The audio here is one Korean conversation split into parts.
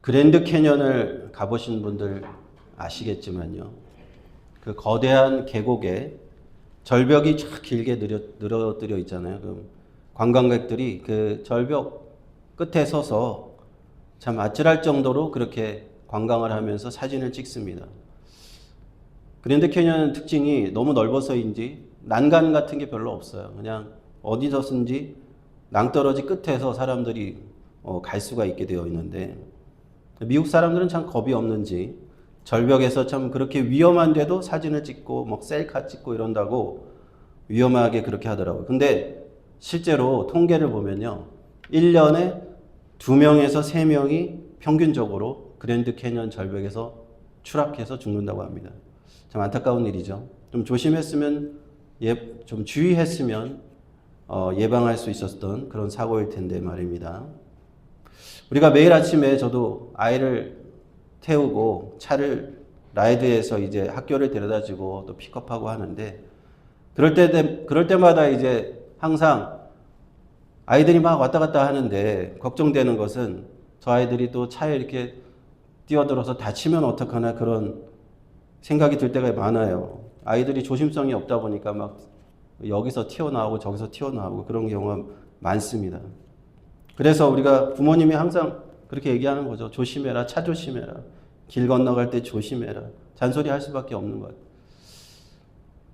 그랜드 캐년을 가보신 분들 아시겠지만요. 그 거대한 계곡에 절벽이 쫙 길게 늘어뜨려 있잖아요. 그 관광객들이 그 절벽 끝에 서서 참 아찔할 정도로 그렇게 관광을 하면서 사진을 찍습니다. 그랜드 캐년 특징이 너무 넓어서인지 난간 같은 게 별로 없어요. 그냥 어디서든지 낭떠러지 끝에서 사람들이 갈 수가 있게 되어 있는데, 미국 사람들은 참 겁이 없는지 절벽에서 참 그렇게 위험한데도 사진을 찍고 막 셀카 찍고 이런다고 위험하게 그렇게 하더라고요. 근데 실제로 통계를 보면요, 1년에 2명에서 3명이 평균적으로 그랜드 캐년 절벽에서 추락해서 죽는다고 합니다. 참 안타까운 일이죠. 좀 조심했으면, 좀 주의했으면 예방할 수 있었던 그런 사고일 텐데 말입니다. 우리가 매일 아침에 저도 아이를 태우고 차를 라이드해서 이제 학교를 데려다주고 또 픽업하고 하는데, 그럴 때마다 이제 항상 아이들이 막 왔다 갔다 하는데 걱정되는 것은 저 아이들이 또 차에 이렇게 뛰어들어서 다치면 어떡하나 그런 생각이 들 때가 많아요. 아이들이 조심성이 없다 보니까 막 여기서 튀어나오고 저기서 튀어나오고 그런 경우가 많습니다. 그래서 우리가 부모님이 항상 그렇게 얘기하는 거죠. 조심해라, 차 조심해라, 길 건너갈 때 조심해라. 잔소리 할 수밖에 없는 것 같아요.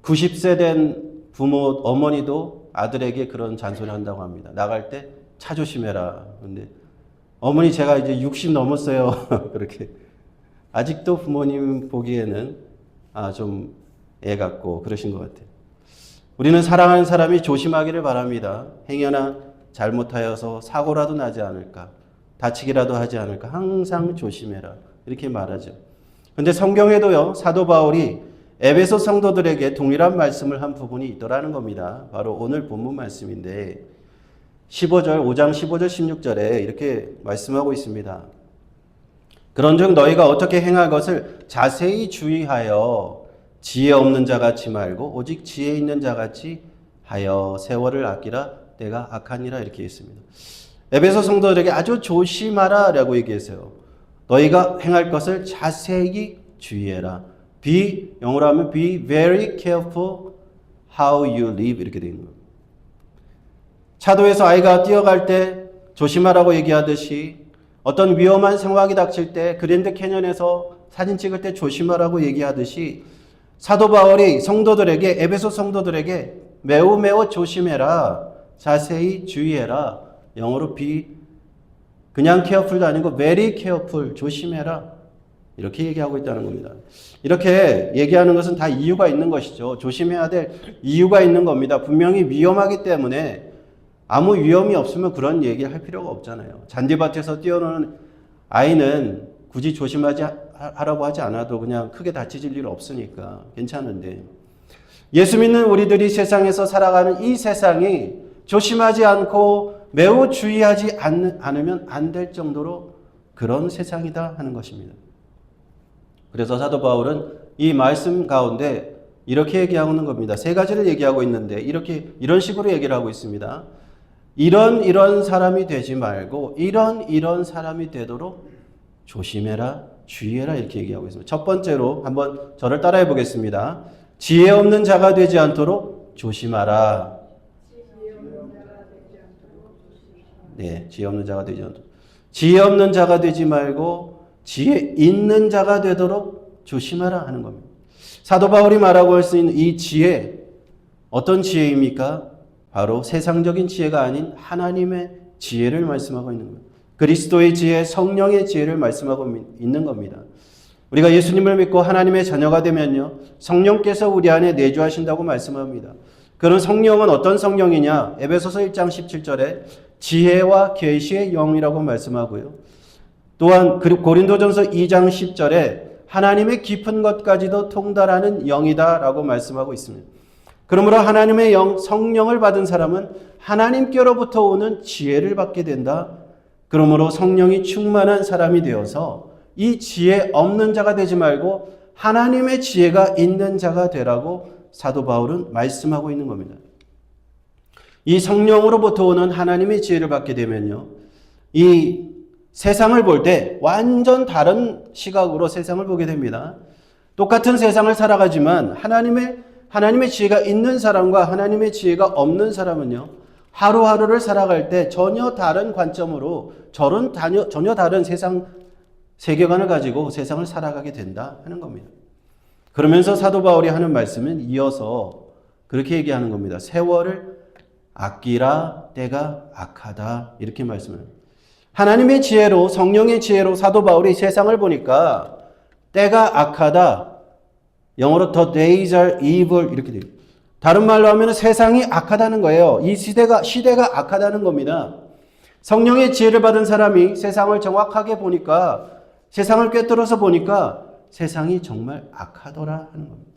90세 된 부모, 어머니도 아들에게 그런 잔소리 한다고 합니다. 나갈 때 차 조심해라. 근데 어머니 제가 이제 60 넘었어요. 그렇게. 아직도 부모님 보기에는 좀 애 같고 그러신 것 같아요. 우리는 사랑하는 사람이 조심하기를 바랍니다. 행여나 잘못하여서 사고라도 나지 않을까, 다치기라도 하지 않을까, 항상 조심해라. 이렇게 말하죠. 근데 성경에도요, 사도 바울이 에베소 성도들에게 동일한 말씀을 한 부분이 있더라는 겁니다. 바로 오늘 본문 말씀인데 5장 15절 16절에 이렇게 말씀하고 있습니다. 그런즉 너희가 어떻게 행할 것을 자세히 주의하여 지혜 없는 자같이 말고 오직 지혜 있는 자같이 하여 세월을 아끼라, 때가 악하니라. 이렇게 있습니다. 에베소 성도들에게 아주 조심하라 라고 얘기했어요. 너희가 행할 것을 자세히 주의해라. 영어로 하면 be very careful how you live 이렇게 되어 있는 거예요. 차도에서 아이가 뛰어갈 때 조심하라고 얘기하듯이, 어떤 위험한 상황이 닥칠 때 그랜드 캐년에서 사진 찍을 때 조심하라고 얘기하듯이, 사도 바울이 성도들에게, 에베소 성도들에게 매우 매우 조심해라, 자세히 주의해라, 영어로 be 그냥 careful도 아니고 very careful, 조심해라, 이렇게 얘기하고 있다는 겁니다. 이렇게 얘기하는 것은 다 이유가 있는 것이죠. 조심해야 될 이유가 있는 겁니다. 분명히 위험하기 때문에. 아무 위험이 없으면 그런 얘기를 할 필요가 없잖아요. 잔디밭에서 뛰어노는 아이는 굳이 하라고 하지 않아도 그냥 크게 다치질 일 없으니까 괜찮은데, 예수 믿는 우리들이 세상에서 살아가는 이 세상이 조심하지 않고 매우 주의하지 않으면 안 될 정도로 그런 세상이다 하는 것입니다. 그래서 사도 바울은 이 말씀 가운데 이렇게 얘기하는 겁니다. 3가지를 얘기하고 있는데 이런 식으로 얘기를 하고 있습니다. 이런 사람이 되지 말고 이런 사람이 되도록 조심해라, 주의해라, 이렇게 얘기하고 있습니다. 첫 번째로 한번 저를 따라해 보겠습니다. 지혜 없는 자가 되지 않도록 조심하라. 네, 지혜 없는 자가 되지 않도록. 지혜 없는 자가 되지 말고 지혜 있는 자가 되도록 조심하라 하는 겁니다. 사도 바울이 말하고 할 수 있는 이 지혜, 어떤 지혜입니까? 바로 세상적인 지혜가 아닌 하나님의 지혜를 말씀하고 있는 거예요. 그리스도의 지혜, 성령의 지혜를 말씀하고 있는 겁니다. 우리가 예수님을 믿고 하나님의 자녀가 되면요, 성령께서 우리 안에 내주하신다고 말씀합니다. 그런 성령은 어떤 성령이냐? 에베소서 1장 17절에 지혜와 계시의 영이라고 말씀하고요. 또한 고린도전서 2장 10절에 하나님의 깊은 것까지도 통달하는 영이다라고 말씀하고 있습니다. 그러므로 하나님의 영, 성령을 받은 사람은 하나님께로부터 오는 지혜를 받게 된다. 그러므로 성령이 충만한 사람이 되어서 이 지혜 없는 자가 되지 말고 하나님의 지혜가 있는 자가 되라고 사도 바울은 말씀하고 있는 겁니다. 이 성령으로부터 오는 하나님의 지혜를 받게 되면요, 이 세상을 볼 때 완전 다른 시각으로 세상을 보게 됩니다. 똑같은 세상을 살아가지만 하나님의 지혜가 있는 사람과 하나님의 지혜가 없는 사람은요, 하루하루를 살아갈 때 전혀 다른 관점으로 전혀 다른 세상 세계관을 가지고 세상을 살아가게 된다 하는 겁니다. 그러면서 사도 바울이 하는 말씀은 이어서 그렇게 얘기하는 겁니다. 세월을 아끼라, 때가 악하다, 이렇게 말씀을. 하나님의 지혜로, 성령의 지혜로 사도 바울이 세상을 보니까 때가 악하다, 영어로 the days are evil, 이렇게 돼요. 다른 말로 하면 세상이 악하다는 거예요. 이 시대가 악하다는 겁니다. 성령의 지혜를 받은 사람이 세상을 정확하게 보니까, 세상을 꿰뚫어서 보니까 세상이 정말 악하더라 하는 겁니다.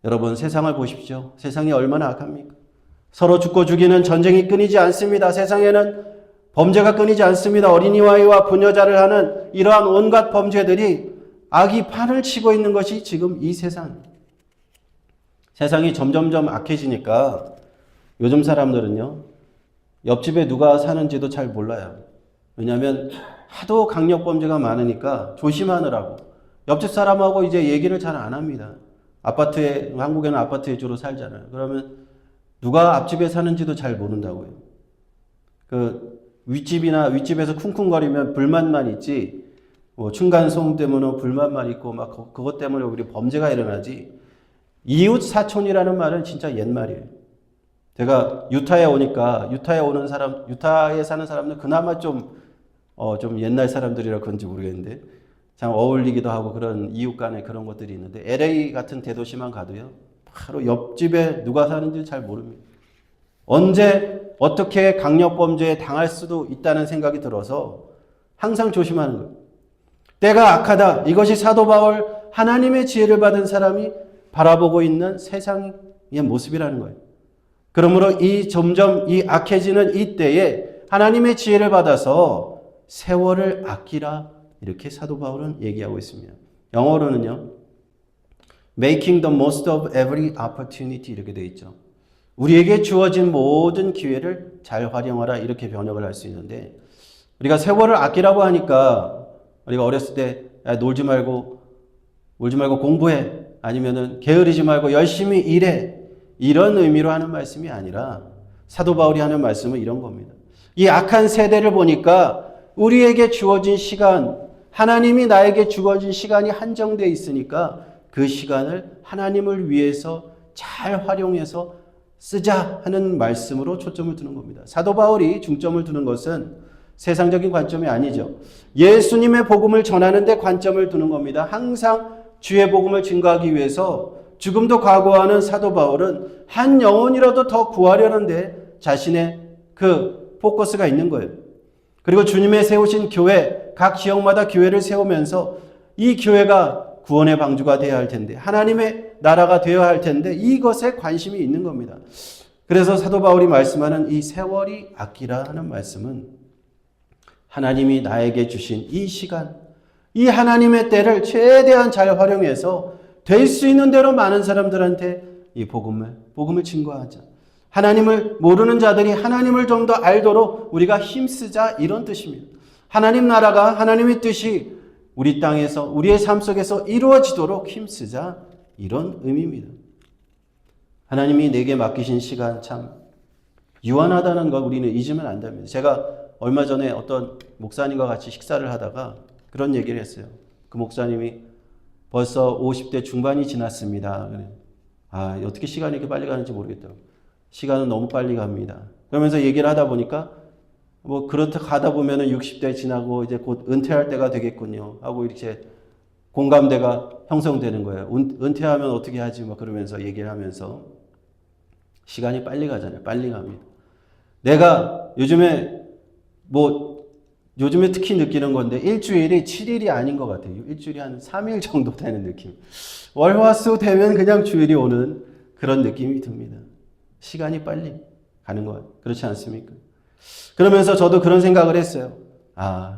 여러분, 세상을 보십시오. 세상이 얼마나 악합니까? 서로 죽고 죽이는 전쟁이 끊이지 않습니다. 세상에는 범죄가 끊이지 않습니다. 어린이와 부녀자를 하는 이러한 온갖 범죄들이 악이 판을 치고 있는 것이 지금 이 세상입니다. 세상이 점점점 악해지니까 요즘 사람들은요, 옆집에 누가 사는지도 잘 몰라요. 왜냐하면 하도 강력범죄가 많으니까 조심하느라고 옆집 사람하고 이제 얘기를 잘 안 합니다. 한국에는 아파트에 주로 살잖아요. 그러면 누가 앞집에 사는지도 잘 모른다고요. 윗집에서 쿵쿵거리면 불만만 있지, 층간소음 때문에 불만만 있고 막 그것 때문에 우리 범죄가 일어나지. 이웃 사촌이라는 말은 진짜 옛말이에요. 제가 유타에 오니까 유타에 사는 사람들 그나마 좀 옛날 사람들이라 그런지 모르겠는데 참 어울리기도 하고 그런 이웃 간에 그런 것들이 있는데 LA 같은 대도시만 가도요, 바로 옆집에 누가 사는지 잘 모릅니다. 언제 어떻게 강력범죄에 당할 수도 있다는 생각이 들어서 항상 조심하는 거예요. 때가 악하다. 이것이 사도 바울, 하나님의 지혜를 받은 사람이 바라보고 있는 세상의 모습이라는 거예요. 그러므로 점점 악해지는 이 때에 하나님의 지혜를 받아서 세월을 아끼라, 이렇게 사도 바울은 얘기하고 있습니다. 영어로는요, making the most of every opportunity, 이렇게 되어 있죠. 우리에게 주어진 모든 기회를 잘 활용하라, 이렇게 번역을 할 수 있는데, 우리가 세월을 아끼라고 하니까 우리가 어렸을 때 놀지 말고 공부해, 아니면은 게으르지 말고 열심히 일해, 이런 의미로 하는 말씀이 아니라 사도 바울이 하는 말씀은 이런 겁니다. 이 악한 세대를 보니까 우리에게 주어진 시간, 하나님이 나에게 주어진 시간이 한정되어 있으니까 그 시간을 하나님을 위해서 잘 활용해서 쓰자 하는 말씀으로 초점을 두는 겁니다. 사도 바울이 중점을 두는 것은 세상적인 관점이 아니죠. 예수님의 복음을 전하는 데 관점을 두는 겁니다. 항상 주의 복음을 증거하기 위해서 죽음도 각오하는 사도 바울은 한 영혼이라도 더 구하려는데 자신의 그 포커스가 있는 거예요. 그리고 주님의 세우신 교회, 각 지역마다 교회를 세우면서 이 교회가 구원의 방주가 되어야 할 텐데, 하나님의 나라가 되어야 할 텐데, 이것에 관심이 있는 겁니다. 그래서 사도 바울이 말씀하는 이 세월이 아끼라 하는 말씀은 하나님이 나에게 주신 이 시간, 이 하나님의 때를 최대한 잘 활용해서 될 수 있는 대로 많은 사람들한테 이 복음을 증거하자. 하나님을 모르는 자들이 하나님을 좀 더 알도록 우리가 힘쓰자, 이런 뜻입니다. 하나님 나라가, 하나님의 뜻이 우리 땅에서, 우리의 삶 속에서 이루어지도록 힘쓰자, 이런 의미입니다. 하나님이 내게 맡기신 시간 참 유한하다는 걸 우리는 잊으면 안 됩니다. 제가 얼마 전에 어떤 목사님과 같이 식사를 하다가 그런 얘기를 했어요. 그 목사님이 벌써 50대 중반이 지났습니다. 어떻게 시간이 이렇게 빨리 가는지 모르겠더라고요. 시간은 너무 빨리 갑니다. 그러면서 얘기를 하다 보니까 그렇다 가다 보면은 60대 지나고 이제 곧 은퇴할 때가 되겠군요 하고 이렇게 공감대가 형성되는 거예요. 은퇴하면 어떻게 하지? 그러면서 얘기를 하면서 시간이 빨리 가잖아요. 빨리 갑니다. 내가 요즘에 특히 느끼는 건데 일주일이 7일이 아닌 것 같아요. 일주일이 한 3일 정도 되는 느낌. 월화수 되면 그냥 주일이 오는 그런 느낌이 듭니다. 시간이 빨리 가는 것 같아요. 그렇지 않습니까? 그러면서 저도 그런 생각을 했어요.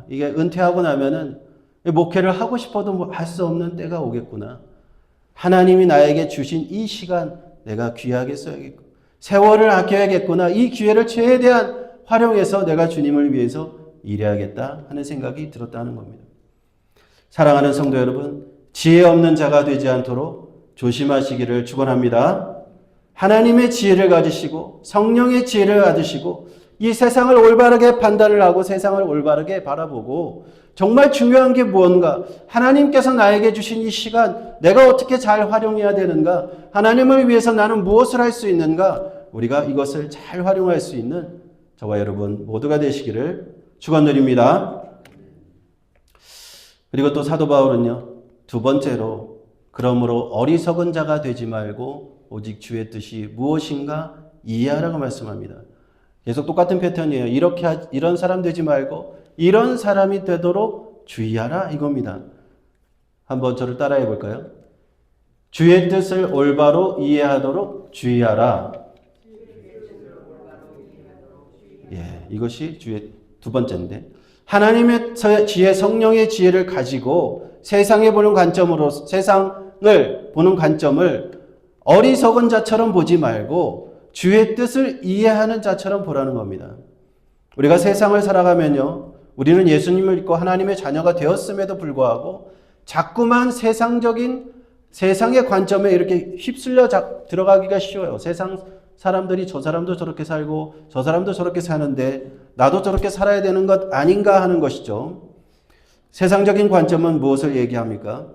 이게 은퇴하고 나면은 목회를 하고 싶어도 할 수 없는 때가 오겠구나. 하나님이 나에게 주신 이 시간 내가 귀하게 써야겠고, 세월을 아껴야겠구나. 이 기회를 최대한 활용해서 내가 주님을 위해서 일해야겠다 하는 생각이 들었다는 겁니다. 사랑하는 성도 여러분, 지혜 없는 자가 되지 않도록 조심하시기를 축원합니다. 하나님의 지혜를 가지시고 성령의 지혜를 가지시고 이 세상을 올바르게 판단을 하고 세상을 올바르게 바라보고 정말 중요한 게 무언가, 하나님께서 나에게 주신 이 시간 내가 어떻게 잘 활용해야 되는가, 하나님을 위해서 나는 무엇을 할 수 있는가, 우리가 이것을 잘 활용할 수 있는 저와 여러분 모두가 되시기를 축원드립니다. 그리고 또 사도 바울은요, 두 번째로 그러므로 어리석은 자가 되지 말고 오직 주의 뜻이 무엇인가 이해하라고 말씀합니다. 계속 똑같은 패턴이에요. 이런 사람 되지 말고 이런 사람이 되도록 주의하라 이겁니다. 한번 저를 따라해 볼까요? 주의 뜻을 올바로 이해하도록 주의하라. 예, 이것이 주의 두 번째인데, 하나님의 지혜, 성령의 지혜를 가지고 세상을 보는 관점을 어리석은 자처럼 보지 말고 주의 뜻을 이해하는 자처럼 보라는 겁니다. 우리가 세상을 살아가면요, 우리는 예수님을 믿고 하나님의 자녀가 되었음에도 불구하고 자꾸만 세상의 관점에 이렇게 휩쓸려 들어가기가 쉬워요. 세상 사람들이 저 사람도 저렇게 살고 저 사람도 저렇게 사는데 나도 저렇게 살아야 되는 것 아닌가 하는 것이죠. 세상적인 관점은 무엇을 얘기합니까?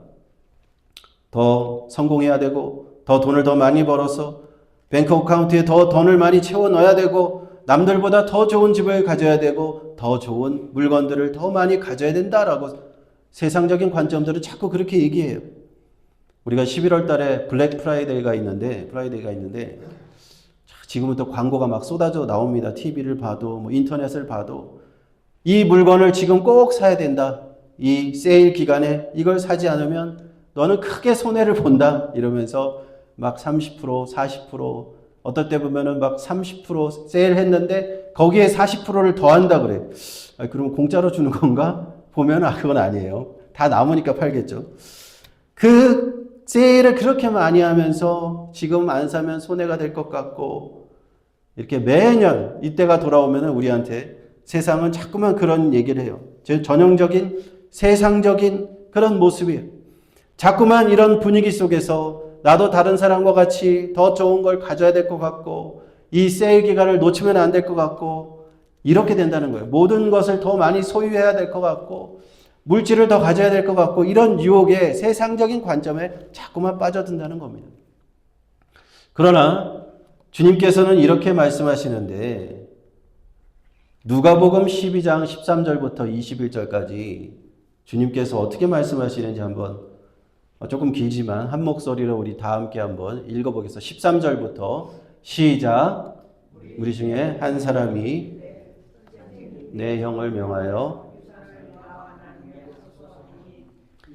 더 성공해야 되고 더 돈을 더 많이 벌어서 뱅크 어카운트에 더 돈을 많이 채워 넣어야 되고 남들보다 더 좋은 집을 가져야 되고 더 좋은 물건들을 더 많이 가져야 된다라고 세상적인 관점들은 자꾸 그렇게 얘기해요. 우리가 11월 달에 블랙 프라이데이가 있는데 지금부터 광고가 막 쏟아져 나옵니다. TV를 봐도 인터넷을 봐도 이 물건을 지금 꼭 사야 된다. 이 세일 기간에 이걸 사지 않으면 너는 크게 손해를 본다. 이러면서 막 30%, 40%, 어떨 때 보면은 막 30% 세일했는데 거기에 40%를 더한다 그래. 그러면 공짜로 주는 건가? 보면 그건 아니에요. 다 남으니까 팔겠죠. 그 세일을 그렇게 많이 하면서 지금 안 사면 손해가 될 것 같고 이렇게 매년 이때가 돌아오면 우리한테 세상은 자꾸만 그런 얘기를 해요. 전형적인 세상적인 그런 모습이에요. 자꾸만 이런 분위기 속에서 나도 다른 사람과 같이 더 좋은 걸 가져야 될 것 같고 이 세일 기간을 놓치면 안 될 것 같고 이렇게 된다는 거예요. 모든 것을 더 많이 소유해야 될 것 같고 물질을 더 가져야 될 것 같고 이런 유혹에 세상적인 관점에 자꾸만 빠져든다는 겁니다. 그러나 주님께서는 이렇게 말씀하시는데 누가복음 12장 13절부터 21절까지 주님께서 어떻게 말씀하시는지 한번 조금 길지만 한 목소리로 우리 다 함께 한번 읽어보겠습니다. 13절부터 시작. 우리 중에 한 사람이 내 형을 명하여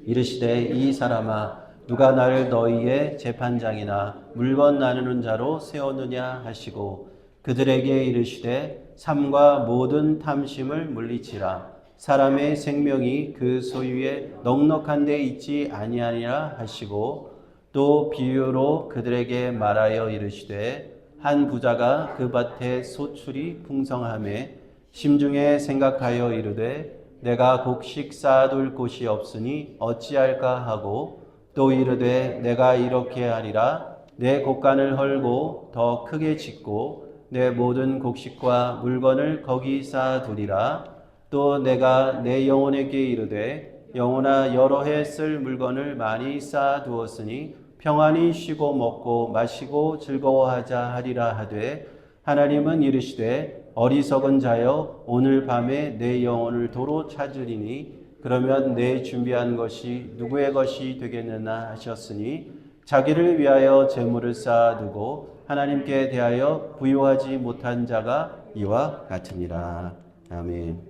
이르시되 이 사람아 누가 나를 너희의 재판장이나 물건 나누는 자로 세웠느냐 하시고 그들에게 이르시되 삶과 모든 탐심을 물리치라. 사람의 생명이 그 소유에 넉넉한 데 있지 아니하니라 하시고 또 비유로 그들에게 말하여 이르시되 한 부자가 그 밭에 소출이 풍성하매 심중에 생각하여 이르되 내가 곡식 쌓아둘 곳이 없으니 어찌할까 하고 또 이르되 내가 이렇게 하리라. 내 곡간을 헐고 더 크게 짓고 내 모든 곡식과 물건을 거기 쌓아두리라. 또 내가 내 영혼에게 이르되 영혼아 여러 해 쓸 물건을 많이 쌓아두었으니 평안히 쉬고 먹고 마시고 즐거워하자 하리라 하되 하나님은 이르시되 어리석은 자여 오늘 밤에 내 영혼을 도로 찾으리니 그러면 내 준비한 것이 누구의 것이 되겠느냐 하셨으니 자기를 위하여 재물을 쌓아두고 하나님께 대하여 부요하지 못한 자가 이와 같으니라. 아멘.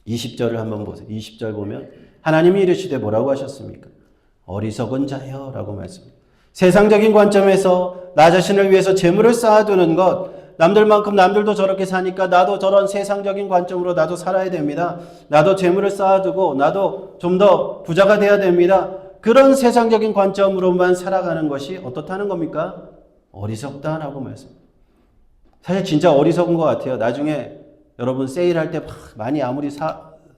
20절을 한번 보세요. 20절 보면 하나님이 이르시되 뭐라고 하셨습니까? 어리석은 자여 라고 말씀합니다. 세상적인 관점에서 나 자신을 위해서 재물을 쌓아두는 것, 남들만큼 남들도 저렇게 사니까 나도 저런 세상적인 관점으로 나도 살아야 됩니다. 나도 재물을 쌓아두고 나도 좀 더 부자가 돼야 됩니다. 그런 세상적인 관점으로만 살아가는 것이 어떻다는 겁니까? 어리석다라고 말씀합니다. 사실 진짜 어리석은 것 같아요. 나중에 여러분 세일할 때 막 많이 아무리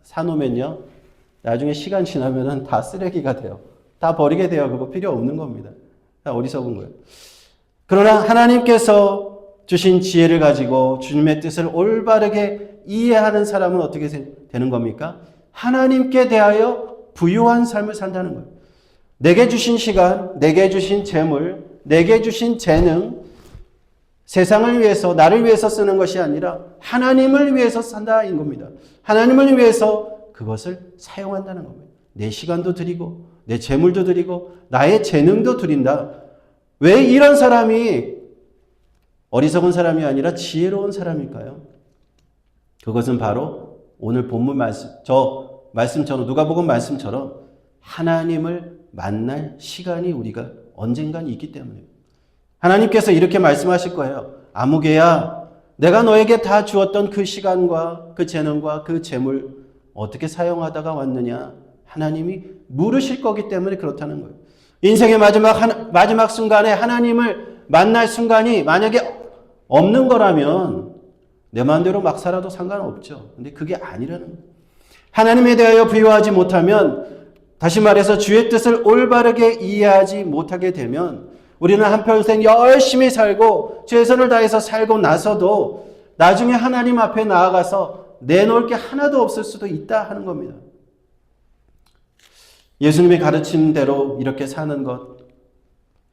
사놓으면요. 나중에 시간 지나면은 다 쓰레기가 돼요. 다 버리게 돼요. 그거 필요 없는 겁니다. 다 어리석은 거예요. 그러나 하나님께서 주신 지혜를 가지고 주님의 뜻을 올바르게 이해하는 사람은 어떻게 되는 겁니까? 하나님께 대하여 부유한 삶을 산다는 거예요. 내게 주신 시간, 내게 주신 재물, 내게 주신 재능, 세상을 위해서, 나를 위해서 쓰는 것이 아니라 하나님을 위해서 산다인 겁니다. 하나님을 위해서 그것을 사용한다는 겁니다. 내 시간도 드리고, 내 재물도 드리고, 나의 재능도 드린다. 왜 이런 사람이 어리석은 사람이 아니라 지혜로운 사람일까요? 그것은 바로 오늘 본문 말씀처럼, 누가복음 말씀처럼 하나님을 만날 시간이 우리가 언젠간 있기 때문이에요. 하나님께서 이렇게 말씀하실 거예요. 아무개야, 내가 너에게 다 주었던 그 시간과 그 재능과 그 재물 어떻게 사용하다가 왔느냐? 하나님이 물으실 거기 때문에 그렇다는 거예요. 인생의 마지막 순간에 하나님을 만날 순간이 만약에 없는 거라면 내 마음대로 막 살아도 상관없죠. 근데 그게 아니라는 거예요. 하나님에 대하여 부유하지 못하면, 다시 말해서 주의 뜻을 올바르게 이해하지 못하게 되면 우리는 한평생 열심히 살고 최선을 다해서 살고 나서도 나중에 하나님 앞에 나아가서 내놓을 게 하나도 없을 수도 있다 하는 겁니다. 예수님이 가르친 대로 이렇게 사는 것,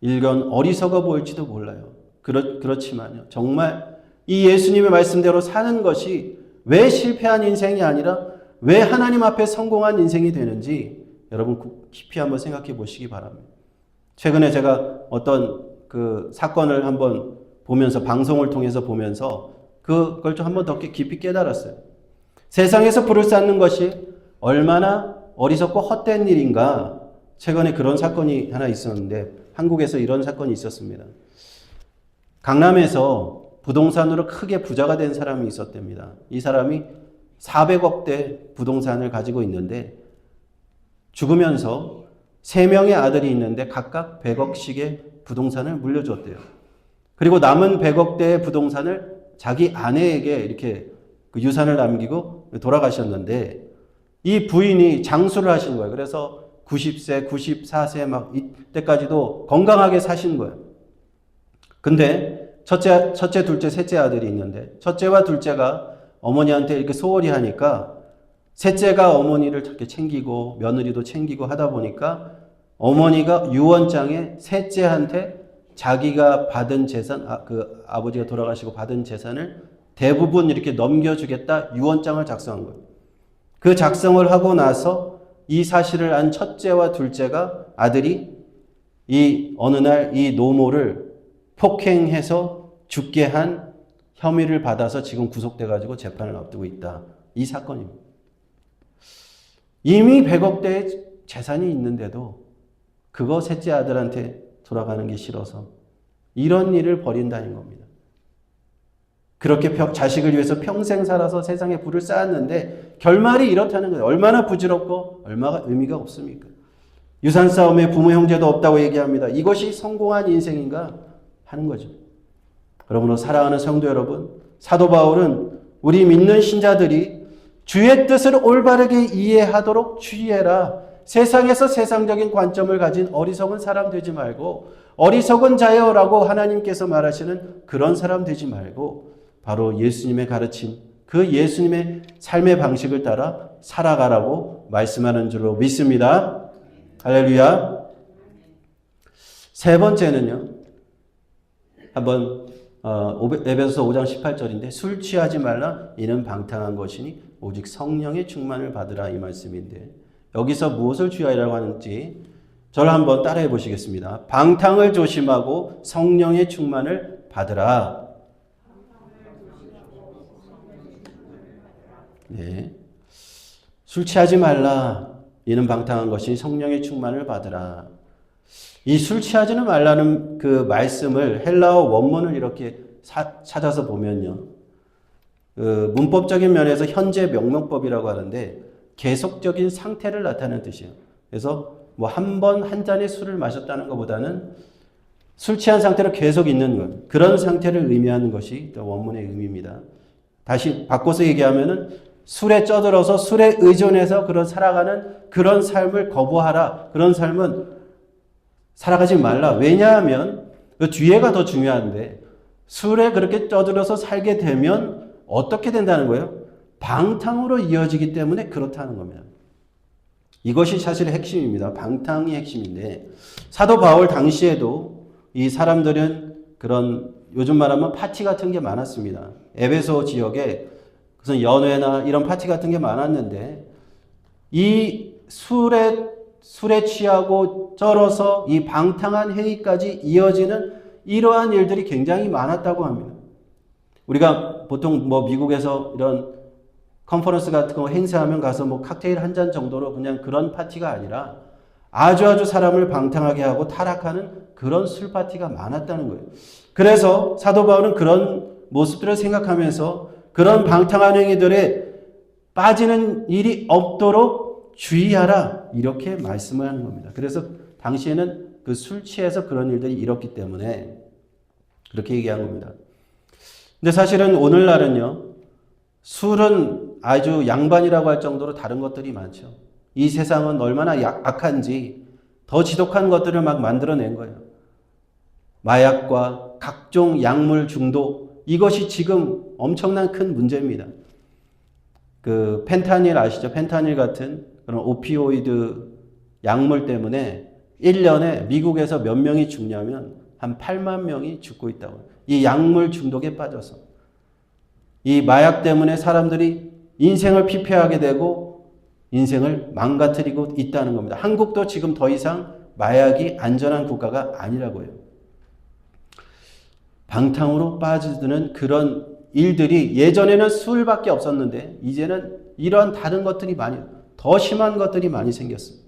일견 어리석어 보일지도 몰라요. 그렇지만요. 정말 이 예수님의 말씀대로 사는 것이 왜 실패한 인생이 아니라 왜 하나님 앞에 성공한 인생이 되는지 여러분 깊이 한번 생각해 보시기 바랍니다. 최근에 제가 어떤 그 사건을 한번 보면서, 방송을 통해서 보면서 그걸 좀 한번 더 깊이 깨달았어요. 세상에서 부를 쌓는 것이 얼마나 어리석고 헛된 일인가. 최근에 그런 사건이 하나 있었는데, 한국에서 이런 사건이 있었습니다. 강남에서 부동산으로 크게 부자가 된 사람이 있었답니다. 이 사람이 400억대 부동산을 가지고 있는데 죽으면서 3명의 아들이 있는데 각각 100억씩의 부동산을 물려줬대요. 그리고 남은 100억대의 부동산을 자기 아내에게 이렇게 그 유산을 남기고 돌아가셨는데 이 부인이 장수를 하신 거예요. 그래서 90세, 94세 막 이때까지도 건강하게 사신 거예요. 근데 첫째, 둘째, 셋째 아들이 있는데 첫째와 둘째가 어머니한테 이렇게 소홀히 하니까 셋째가 어머니를 이렇게 챙기고 며느리도 챙기고 하다 보니까 어머니가 유언장에 셋째한테 자기가 받은 재산, 그 아버지가 돌아가시고 받은 재산을 대부분 이렇게 넘겨주겠다 유언장을 작성한 거예요. 그 작성을 하고 나서 이 사실을 안 첫째와 둘째가 아들이 어느 날 이 노모를 폭행해서 죽게 한 혐의를 받아서 지금 구속돼가지고 재판을 앞두고 있다. 이 사건입니다. 이미 100억대의 재산이 있는데도 그거 셋째 아들한테 돌아가는 게 싫어서 이런 일을 벌인다는 겁니다. 그렇게 자식을 위해서 평생 살아서 세상에 부를 쌓았는데 결말이 이렇다는 거예요. 얼마나 부질없고 얼마나 의미가 없습니까? 유산 싸움에 부모 형제도 없다고 얘기합니다. 이것이 성공한 인생인가 하는 거죠. 여러분으로 사랑하는 성도 여러분, 사도 바울은 우리 믿는 신자들이 주의 뜻을 올바르게 이해하도록 주의해라. 세상에서 세상적인 관점을 가진 어리석은 사람 되지 말고 어리석은 자여라고 하나님께서 말하시는 그런 사람 되지 말고 바로 예수님의 가르침, 그 예수님의 삶의 방식을 따라 살아가라고 말씀하는 줄로 믿습니다. 할렐루야. 세 번째는요. 한번 에베소서 5장 18절인데 술 취하지 말라 이는 방탕한 것이니 오직 성령의 충만을 받으라 이 말씀인데 여기서 무엇을 주의하라고 하는지 저를 한번 따라해 보시겠습니다. 방탕을 조심하고 성령의 충만을 받으라. 네. 술 취하지 말라 이는 방탕한 것이 성령의 충만을 받으라. 이 술 취하지는 말라는 그 말씀을 헬라어 원문을 이렇게 찾아서 보면요. 그 문법적인 면에서 현재 명명법이라고 하는데 계속적인 상태를 나타내는 뜻이에요. 그래서 뭐 한 번 한 잔의 술을 마셨다는 것보다는 술 취한 상태로 계속 있는 것, 그런 상태를 의미하는 것이 원문의 의미입니다. 다시 바꿔서 얘기하면은 술에 쩌들어서 술에 의존해서 그런 살아가는 그런 삶을 거부하라. 그런 삶은 살아가지 말라. 왜냐하면 그 뒤에가 더 중요한데 술에 그렇게 쩌들어서 살게 되면 어떻게 된다는 거예요? 방탕으로 이어지기 때문에 그렇다는 겁니다. 이것이 사실 핵심입니다. 방탕이 핵심인데 사도 바울 당시에도 이 사람들은 그런 요즘 말하면 파티 같은 게 많았습니다. 에베소 지역에 무슨 연회나 이런 파티 같은 게 많았는데 이 술에 취하고 쩔어서 이 방탕한 행위까지 이어지는 이러한 일들이 굉장히 많았다고 합니다. 우리가 보통 뭐 미국에서 이런 컨퍼런스 같은 거 행사하면 가서 뭐 칵테일 한 잔 정도로 그냥 그런 파티가 아니라 아주 사람을 방탕하게 하고 타락하는 그런 술 파티가 많았다는 거예요. 그래서 사도 바울은 그런 모습들을 생각하면서 그런 방탕한 행위들에 빠지는 일이 없도록 주의하라 이렇게 말씀을 하는 겁니다. 그래서 당시에는 그 술 취해서 그런 일들이 일었기 때문에 그렇게 얘기한 겁니다. 근데 사실은 오늘날은요, 술은 아주 양반이라고 할 정도로 다른 것들이 많죠. 이 세상은 얼마나 악한지 더 지독한 것들을 막 만들어낸 거예요. 마약과 각종 약물 중독, 이것이 지금 엄청난 큰 문제입니다. 그 펜타닐 아시죠? 펜타닐 같은 그런 오피오이드 약물 때문에 1년에 미국에서 몇 명이 죽냐면 한 8만 명이 죽고 있다고. 이 약물 중독에 빠져서. 이 마약 때문에 사람들이 인생을 피폐하게 되고 인생을 망가뜨리고 있다는 겁니다. 한국도 지금 더 이상 마약이 안전한 국가가 아니라고요. 방탕으로 빠지는 그런 일들이 예전에는 술밖에 없었는데 이제는 이런 다른 것들이 더 심한 것들이 많이 생겼습니다.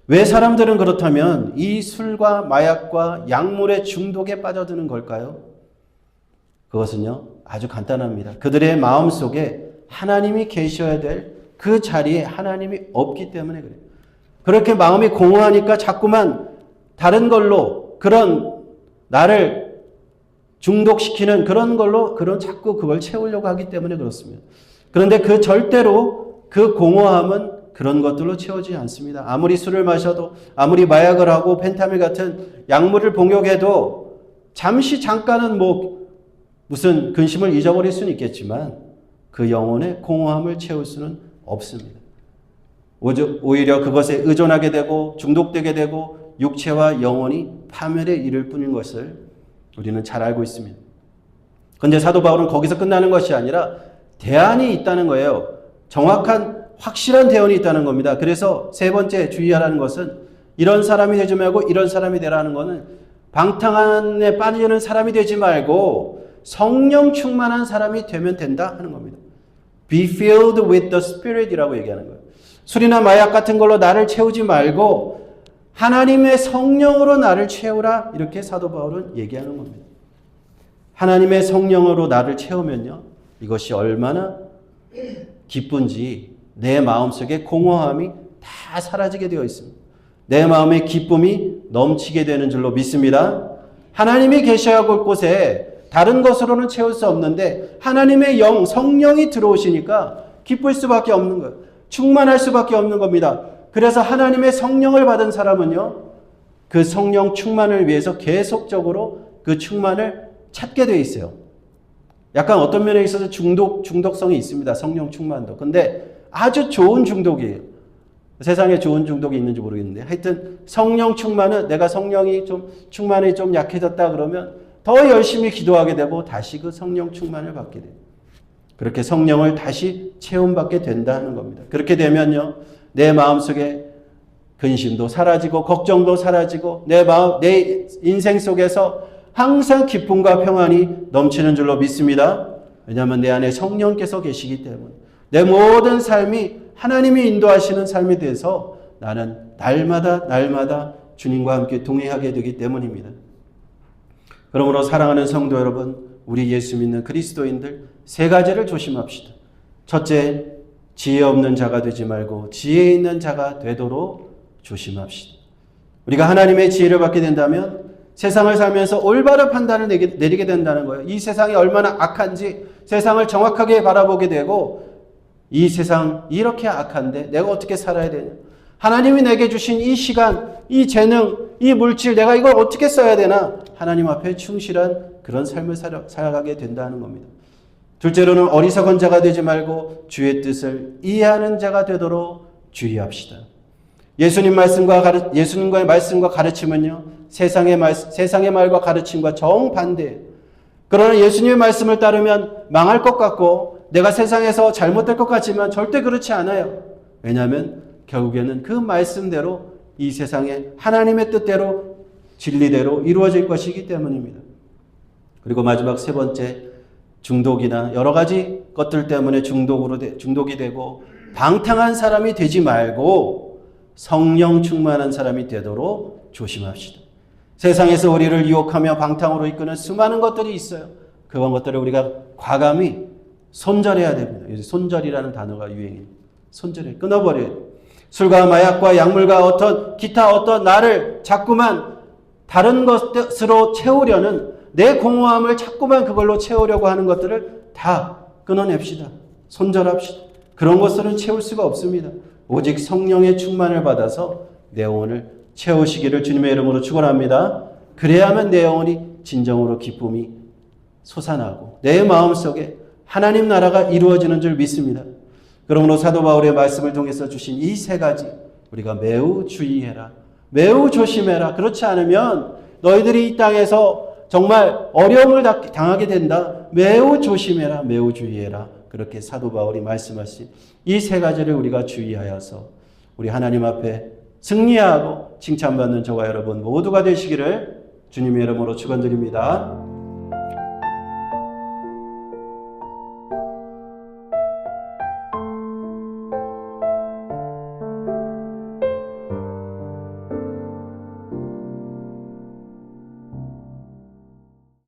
왜 사람들은 그렇다면 이 술과 마약과 약물의 중독에 빠져드는 걸까요? 그것은요, 아주 간단합니다. 그들의 마음속에 하나님이 계셔야 될 그 자리에 하나님이 없기 때문에 그래요. 그렇게 마음이 공허하니까 자꾸만 다른 걸로 그런 나를 중독시키는 그런 걸로 자꾸 그걸 채우려고 하기 때문에 그렇습니다. 그런데 절대로 그 공허함은 그런 것들로 채워지지 않습니다. 아무리 술을 마셔도 아무리 마약을 하고 펜타밀 같은 약물을 복용해도 잠깐은 무슨 근심을 잊어버릴 수는 있겠지만 그 영혼의 공허함을 채울 수는 없습니다. 오히려 그것에 의존하게 되고 중독되게 되고 육체와 영혼이 파멸에 이를 뿐인 것을 우리는 잘 알고 있습니다. 그런데 사도 바울은 거기서 끝나는 것이 아니라 대안이 있다는 거예요. 정확한 확실한 대안이 있다는 겁니다. 그래서 세 번째 주의하라는 것은 이런 사람이 되지 말고 이런 사람이 되라는 것은 방탕함에 빠지는 사람이 되지 말고 성령 충만한 사람이 되면 된다 하는 겁니다. Be filled with the Spirit이라고 얘기하는 거예요. 술이나 마약 같은 걸로 나를 채우지 말고 하나님의 성령으로 나를 채우라 이렇게 사도 바울은 얘기하는 겁니다. 하나님의 성령으로 나를 채우면요, 이것이 얼마나 기쁜지 내 마음속에 공허함이 다 사라지게 되어 있습니다. 내 마음의 기쁨이 넘치게 되는 줄로 믿습니다. 하나님이 계셔야 할 곳에 다른 것으로는 채울 수 없는데 하나님의 영, 성령이 들어오시니까 기쁠 수밖에 없는 거예요. 충만할 수밖에 없는 겁니다. 그래서 하나님의 성령을 받은 사람은요, 그 성령 충만을 위해서 계속적으로 그 충만을 찾게 되어 있어요. 약간 어떤 면에 있어서 중독성이 있습니다. 성령 충만도. 근데 아주 좋은 중독이에요. 세상에 좋은 중독이 있는지 모르겠는데 하여튼 성령 충만은 내가 성령이 충만이 좀 약해졌다 그러면 더 열심히 기도하게 되고 다시 그 성령 충만을 받게 돼요. 그렇게 성령을 다시 체험받게 된다는 겁니다. 그렇게 되면요, 내 마음속에 근심도 사라지고 걱정도 사라지고 내 인생 속에서 항상 기쁨과 평안이 넘치는 줄로 믿습니다. 왜냐하면 내 안에 성령께서 계시기 때문에 내 모든 삶이 하나님이 인도하시는 삶이 돼서 나는 날마다 주님과 함께 동행하게 되기 때문입니다. 그러므로 사랑하는 성도 여러분, 우리 예수 믿는 그리스도인들 세 가지를 조심합시다. 첫째, 지혜 없는 자가 되지 말고 지혜 있는 자가 되도록 조심합시다. 우리가 하나님의 지혜를 받게 된다면 세상을 살면서 올바른 판단을 내리게 된다는 거예요. 이 세상이 얼마나 악한지 세상을 정확하게 바라보게 되고 이 세상 이렇게 악한데 내가 어떻게 살아야 되냐. 하나님이 내게 주신 이 시간, 이 재능, 이 물질 내가 이걸 어떻게 써야 되나. 하나님 앞에 충실한 그런 삶을 살아가게 된다는 겁니다. 둘째로는 어리석은 자가 되지 말고 주의 뜻을 이해하는 자가 되도록 주의합시다. 예수님과의 말씀과 가르침은요, 세상의 말과 가르침과 정반대예요. 그러나 예수님의 말씀을 따르면 망할 것 같고 내가 세상에서 잘못될 것 같지만 절대 그렇지 않아요. 왜냐하면 결국에는 그 말씀대로 이 세상에 하나님의 뜻대로 진리대로 이루어질 것이기 때문입니다. 그리고 마지막 세 번째, 중독이나 여러 가지 것들 때문에 중독이 되고 방탕한 사람이 되지 말고 성령 충만한 사람이 되도록 조심합시다. 세상에서 우리를 유혹하며 방탕으로 이끄는 수많은 것들이 있어요. 그런 것들을 우리가 과감히 손절해야 됩니다. 요새 손절이라는 단어가 유행이에요. 손절해, 끊어버려야 돼요. 술과 마약과 약물과 기타 나를 자꾸만 다른 것으로 채우려는 내 공허함을 자꾸만 그걸로 채우려고 하는 것들을 다 끊어냅시다. 손절합시다. 그런 것들은 채울 수가 없습니다. 오직 성령의 충만을 받아서 내 영혼을 채우시기를 주님의 이름으로 축원합니다. 그래야만 내 영혼이 진정으로 기쁨이 솟아나고 내 마음속에 하나님 나라가 이루어지는 줄 믿습니다. 그러므로 사도 바울의 말씀을 통해서 주신 이 세 가지 우리가 매우 주의해라. 매우 조심해라. 그렇지 않으면 너희들이 이 땅에서 정말 어려움을 당하게 된다. 매우 조심해라. 매우 주의해라. 그렇게 사도 바울이 말씀하신 이 세 가지를 우리가 주의하여서 우리 하나님 앞에 승리하고 칭찬받는 저와 여러분 모두가 되시기를 주님의 이름으로 축원드립니다.